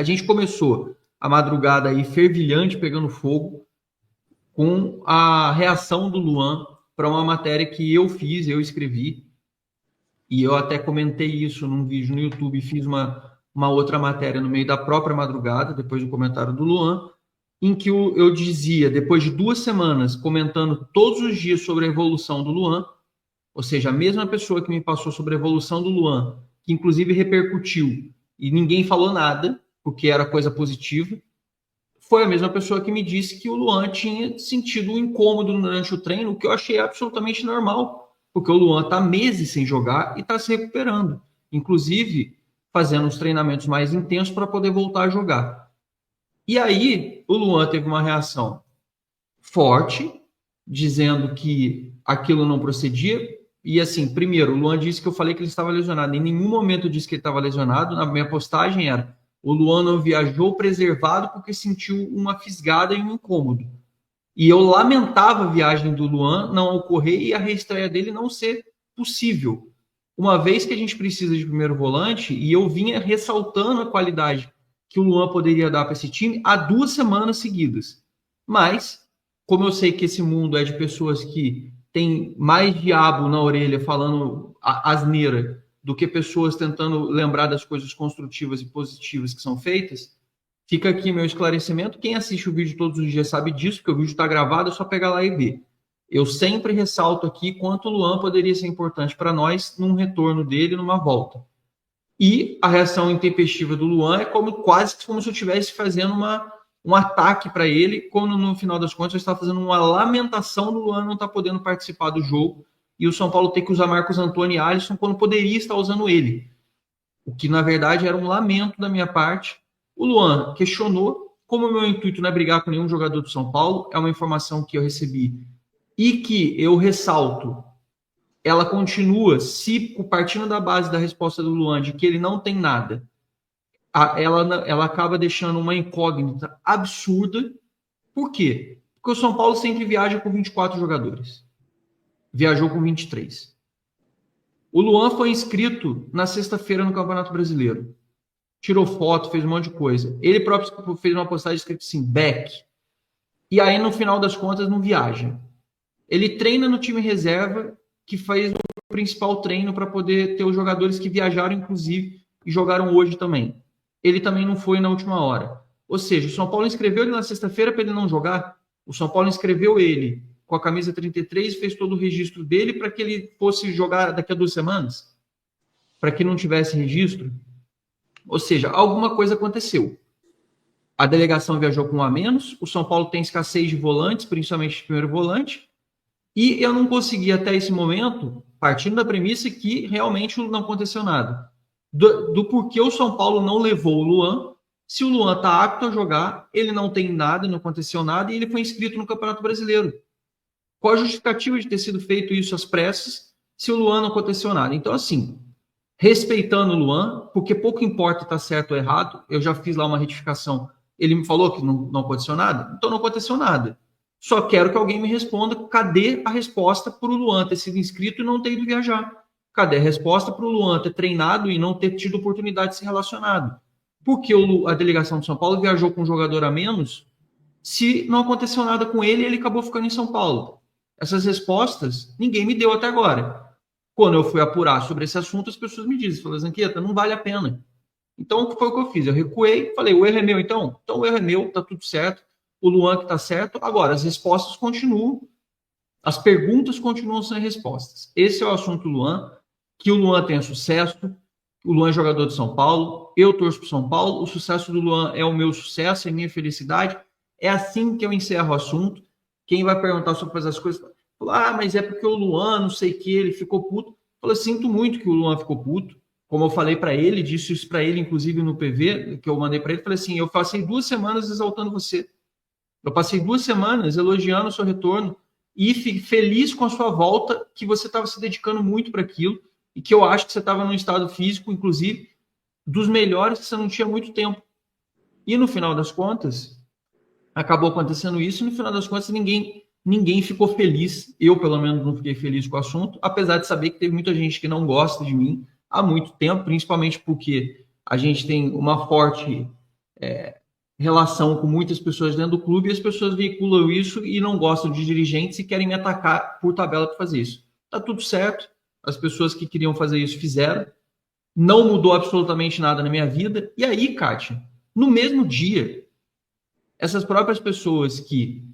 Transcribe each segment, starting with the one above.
A gente começou a madrugada aí fervilhante, pegando fogo, com a reação do Luan para uma matéria que eu fiz, eu escrevi, e eu até comentei isso num vídeo no YouTube, fiz uma outra matéria no meio da própria madrugada, depois do comentário do Luan, em que eu dizia, depois de 2 semanas, comentando todos os dias sobre a evolução do Luan, ou seja, a mesma pessoa que me passou sobre a evolução do Luan, que inclusive repercutiu e ninguém falou nada, porque era coisa positiva, foi a mesma pessoa que me disse que o Luan tinha sentido um incômodo durante o treino, o que eu achei absolutamente normal, porque o Luan está meses sem jogar e está se recuperando, inclusive fazendo os treinamentos mais intensos para poder voltar a jogar. E aí o Luan teve uma reação forte, dizendo que aquilo não procedia. E assim, primeiro, o Luan disse que eu falei que ele estava lesionado. Em nenhum momento eu disse que ele estava lesionado. Na minha postagem era: o Luan não viajou preservado porque sentiu uma fisgada e um incômodo. E eu lamentava a viagem do Luan não ocorrer e a reestreia dele não ser possível. Uma vez que a gente precisa de primeiro volante, e eu vinha ressaltando a qualidade que o Luan poderia dar para esse time há 2 semanas seguidas. Mas, como eu sei que esse mundo é de pessoas que têm mais diabo na orelha falando asneira do que pessoas tentando lembrar das coisas construtivas e positivas que são feitas, fica aqui meu esclarecimento. Quem assiste o vídeo todos os dias sabe disso, porque o vídeo está gravado, é só pegar lá e ver. Eu sempre ressalto aqui quanto o Luan poderia ser importante para nós num retorno dele, numa volta. E a reação intempestiva do Luan é quase como se eu estivesse fazendo um ataque para ele, quando no final das contas eu estava fazendo uma lamentação do Luan não estar podendo participar do jogo e o São Paulo ter que usar Marcos Antônio e Alisson quando poderia estar usando ele. O que, na verdade, era um lamento da minha parte. O Luan questionou. Como o meu intuito não é brigar com nenhum jogador do São Paulo, é uma informação que eu recebi e que eu ressalto, ela continua, se partindo da base da resposta do Luan de que ele não tem nada, ela acaba deixando uma incógnita absurda. Por quê? Porque o São Paulo sempre viaja com 24 jogadores. Viajou com 23. O Luan foi inscrito na sexta-feira no Campeonato Brasileiro. Tirou foto, fez um monte de coisa. Ele próprio fez uma postagem escrito assim, Beck. E aí, no final das contas, não viaja. Ele treina no time reserva, que faz o principal treino para poder ter os jogadores que viajaram, inclusive, e jogaram hoje também. Ele também não foi na última hora. Ou seja, o São Paulo inscreveu ele na sexta-feira para ele não jogar. O São Paulo inscreveu ele com a camisa 33 e fez todo o registro dele para que ele fosse jogar daqui a 2 semanas, para que não tivesse registro. Ou seja, alguma coisa aconteceu. A delegação viajou com um a menos, o São Paulo tem escassez de volantes, principalmente de primeiro volante, e eu não consegui até esse momento, partindo da premissa que realmente não aconteceu nada, do porquê o São Paulo não levou o Luan. Se o Luan está apto a jogar, ele não tem nada, não aconteceu nada, e ele foi inscrito no Campeonato Brasileiro. Qual a justificativa de ter sido feito isso às pressas, se o Luan não aconteceu nada? Então, assim, respeitando o Luan, porque pouco importa estar certo ou errado, eu já fiz lá uma retificação, ele me falou que não aconteceu nada, então não aconteceu nada. Só quero que alguém me responda, cadê a resposta para o Luan ter sido inscrito e não ter ido viajar? Cadê a resposta para o Luan ter treinado e não ter tido oportunidade de ser relacionado? Porque a delegação de São Paulo viajou com um jogador a menos, se não aconteceu nada com ele, ele acabou ficando em São Paulo. Essas respostas ninguém me deu até agora. Quando eu fui apurar sobre esse assunto, as pessoas me dizem, falam, Zanqueta, não vale a pena. Então, o que foi o que eu fiz? Eu recuei, falei, o erro é meu então? Então o erro é meu, tá tudo certo. O Luan que tá certo. Agora, as respostas continuam, as perguntas continuam sem respostas. Esse é o assunto do Luan, que o Luan tenha sucesso, o Luan é jogador de São Paulo, eu torço pro São Paulo, o sucesso do Luan é o meu sucesso, é a minha felicidade. É assim que eu encerro o assunto. Quem vai perguntar sobre as coisas, fala, mas é porque o Luan, não sei o que, ele ficou puto. Eu sinto muito que o Luan ficou puto. Como eu falei para ele, disse isso para ele, inclusive no PV, que eu mandei para ele, falei assim, eu passei 2 semanas exaltando você. Eu passei 2 semanas elogiando o seu retorno e feliz com a sua volta, que você estava se dedicando muito para aquilo e que eu acho que você estava num estado físico, inclusive, dos melhores que você não tinha muito tempo. E no final das contas, acabou acontecendo isso e no final das contas ninguém ficou feliz. Eu, pelo menos, não fiquei feliz com o assunto, apesar de saber que teve muita gente que não gosta de mim há muito tempo, principalmente porque a gente tem uma forte relação com muitas pessoas dentro do clube e as pessoas veiculam isso e não gostam de dirigentes e querem me atacar por tabela para fazer isso. Tá tudo certo, as pessoas que queriam fazer isso fizeram, não mudou absolutamente nada na minha vida. E aí, Kátia, no mesmo dia, essas próprias pessoas que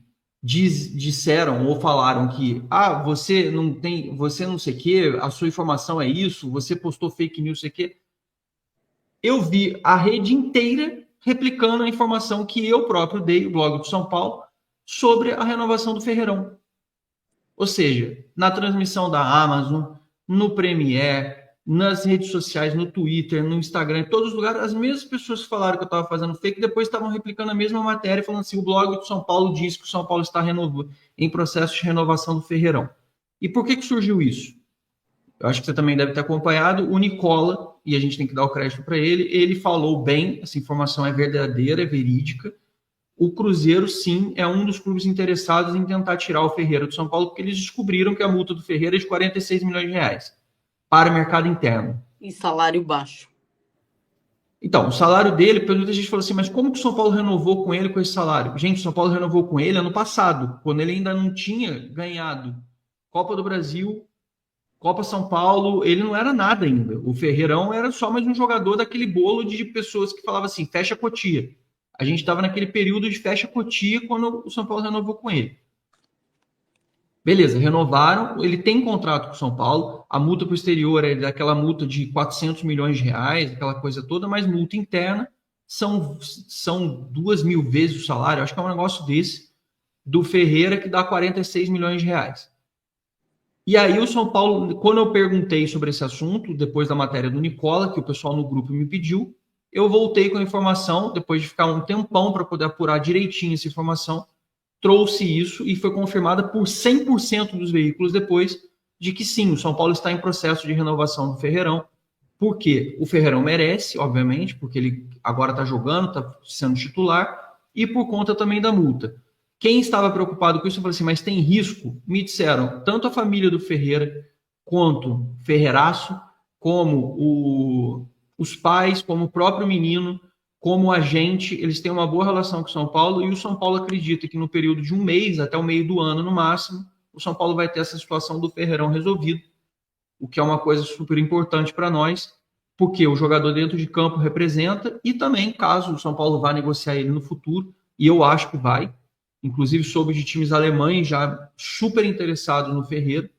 disseram ou falaram que você não tem, você não sei o que, a sua informação é isso, você postou fake news, sei o que, eu vi a rede inteira replicando a informação que eu próprio dei, o blog do São Paulo, sobre a renovação do Ferreirão. Ou seja, na transmissão da Amazon, no Premiere, nas redes sociais, no Twitter, no Instagram, em todos os lugares, as mesmas pessoas que falaram que eu estava fazendo fake, depois estavam replicando a mesma matéria, falando assim, o blog do São Paulo diz que o São Paulo está em processo de renovação do Ferreirão. E por que surgiu isso? Eu acho que você também deve ter acompanhado, o Nicola, e a gente tem que dar o crédito para ele falou bem, essa informação é verdadeira, é verídica. O Cruzeiro, sim, é um dos clubes interessados em tentar tirar o Ferreira do São Paulo, porque eles descobriram que a multa do Ferreira é de 46 milhões de reais para o mercado interno. E salário baixo. Então, o salário dele, muita gente falou assim, mas como que o São Paulo renovou com ele com esse salário? Gente, o São Paulo renovou com ele ano passado, quando ele ainda não tinha ganhado Copa do Brasil, Copa São Paulo, ele não era nada ainda. O Ferreirão era só mais um jogador daquele bolo de pessoas que falavam assim, fecha a Cotia. A gente estava naquele período de fecha a Cotia quando o São Paulo renovou com ele. Beleza, renovaram, ele tem contrato com o São Paulo, a multa posterior é daquela multa de 400 milhões de reais, aquela coisa toda, mas multa interna são 2.000 vezes o salário, acho que é um negócio desse, do Ferreira, que dá 46 milhões de reais. E aí o São Paulo, quando eu perguntei sobre esse assunto, depois da matéria do Nicola, que o pessoal no grupo me pediu, eu voltei com a informação, depois de ficar um tempão para poder apurar direitinho essa informação, trouxe isso e foi confirmada por 100% dos veículos depois de que sim, o São Paulo está em processo de renovação do Ferreirão, porque o Ferreirão merece, obviamente, porque ele agora está jogando, está sendo titular, e por conta também da multa. Quem estava preocupado com isso, eu falei assim, mas tem risco? Me disseram, tanto a família do Ferreira, quanto Ferreiraço, como os pais, como o próprio menino, como agente, eles têm uma boa relação com o São Paulo, e o São Paulo acredita que no período de um mês, até o meio do ano no máximo, o São Paulo vai ter essa situação do Ferreirão resolvido, o que é uma coisa super importante para nós, porque o jogador dentro de campo representa, e também, caso o São Paulo vá negociar ele no futuro, e eu acho que vai, inclusive soube de times alemães já super interessados no Ferreira,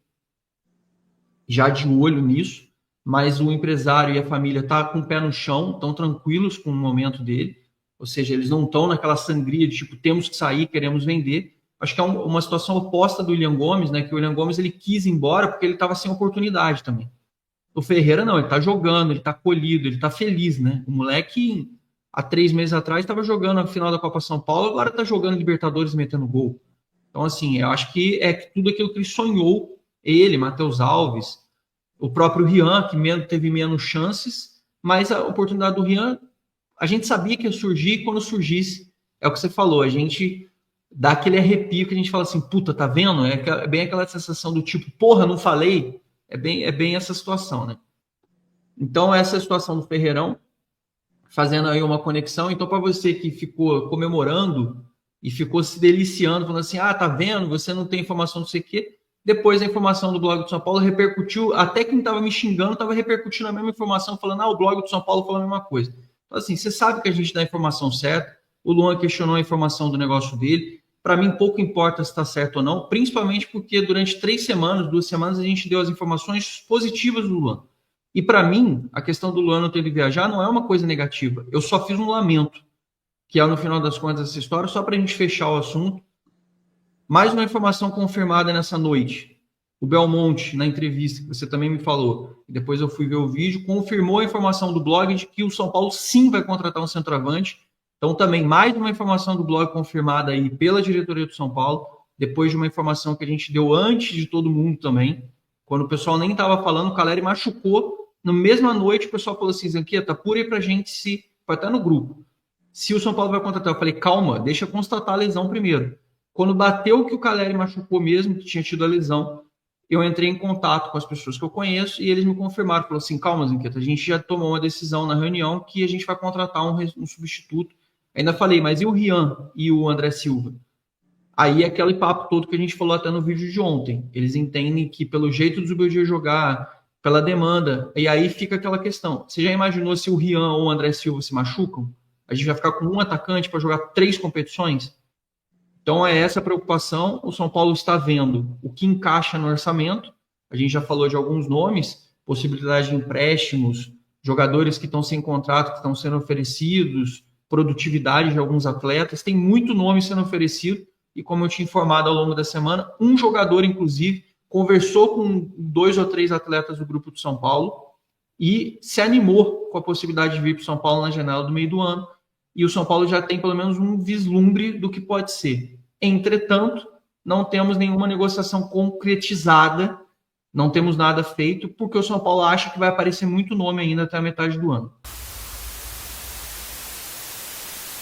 já de olho nisso, mas o empresário e a família estão com o pé no chão, estão tranquilos com o momento dele, ou seja, eles não estão naquela sangria de tipo, temos que sair, queremos vender. Acho que é uma situação oposta do William Gomes, né? Que o William Gomes ele quis ir embora porque ele estava sem oportunidade também. O Ferreira não, ele está jogando, ele está colhido, ele está feliz, né? O moleque, há 3 meses atrás, estava jogando a final da Copa São Paulo, agora está jogando Libertadores metendo gol. Então, assim, eu acho que é tudo aquilo que ele sonhou, ele, Matheus Alves, o próprio Rian, que teve menos chances, mas a oportunidade do Rian, a gente sabia que ia surgir, e quando surgisse, é o que você falou, a gente dá aquele arrepio que a gente fala assim, puta, tá vendo? É bem aquela sensação do tipo, porra, não falei? É bem essa situação, né? Então, essa é a situação do Ferreirão, fazendo aí uma conexão. Então, para você que ficou comemorando e ficou se deliciando, falando assim, tá vendo? Você não tem informação, não sei o quê. Depois a informação do blog do São Paulo repercutiu, até quem estava me xingando estava repercutindo a mesma informação, falando, o blog do São Paulo falou a mesma coisa. Então, assim, você sabe que a gente dá a informação certa, o Luan questionou a informação do negócio dele, para mim pouco importa se está certo ou não, principalmente porque durante 3 semanas, 2 semanas, a gente deu as informações positivas do Luan. E para mim, a questão do Luan não ter de viajar não é uma coisa negativa, eu só fiz um lamento, que é no final das contas essa história, só para a gente fechar o assunto. Mais uma informação confirmada nessa noite. O Belmonte, na entrevista que você também me falou, e depois eu fui ver o vídeo, confirmou a informação do blog de que o São Paulo sim vai contratar um centroavante. Então também mais uma informação do blog confirmada aí pela diretoria do São Paulo, depois de uma informação que a gente deu antes de todo mundo também, quando o pessoal nem estava falando, o Caleri machucou, na mesma noite o pessoal falou assim, Zanqueta, apura aí pra gente se, vai estar no grupo, se o São Paulo vai contratar. Eu falei, calma, deixa eu constatar a lesão primeiro. Quando bateu que o Caleri machucou mesmo, que tinha tido a lesão, eu entrei em contato com as pessoas que eu conheço e eles me confirmaram. Falaram assim, calma, Zanqueta, a gente já tomou uma decisão na reunião que a gente vai contratar um substituto Ainda falei, mas e o Rian e o André Silva? Aí é aquele papo todo que a gente falou até no vídeo de ontem. Eles entendem que pelo jeito do Zubeldia jogar, pela demanda, e aí fica aquela questão. Você já imaginou se o Rian ou o André Silva se machucam? A gente vai ficar com um atacante para jogar 3 competições? Então é essa a preocupação. O São Paulo está vendo o que encaixa no orçamento. A gente já falou de alguns nomes, possibilidade de empréstimos, jogadores que estão sem contrato, que estão sendo oferecidos, produtividade de alguns atletas. Tem muito nome sendo oferecido e, como eu tinha informado ao longo da semana, um jogador, inclusive, conversou com 2 ou 3 atletas do grupo do São Paulo e se animou com a possibilidade de vir para o São Paulo na janela do meio do ano. E o São Paulo já tem pelo menos um vislumbre do que pode ser. Entretanto, não temos nenhuma negociação concretizada, não temos nada feito, porque o São Paulo acha que vai aparecer muito nome ainda até a metade do ano.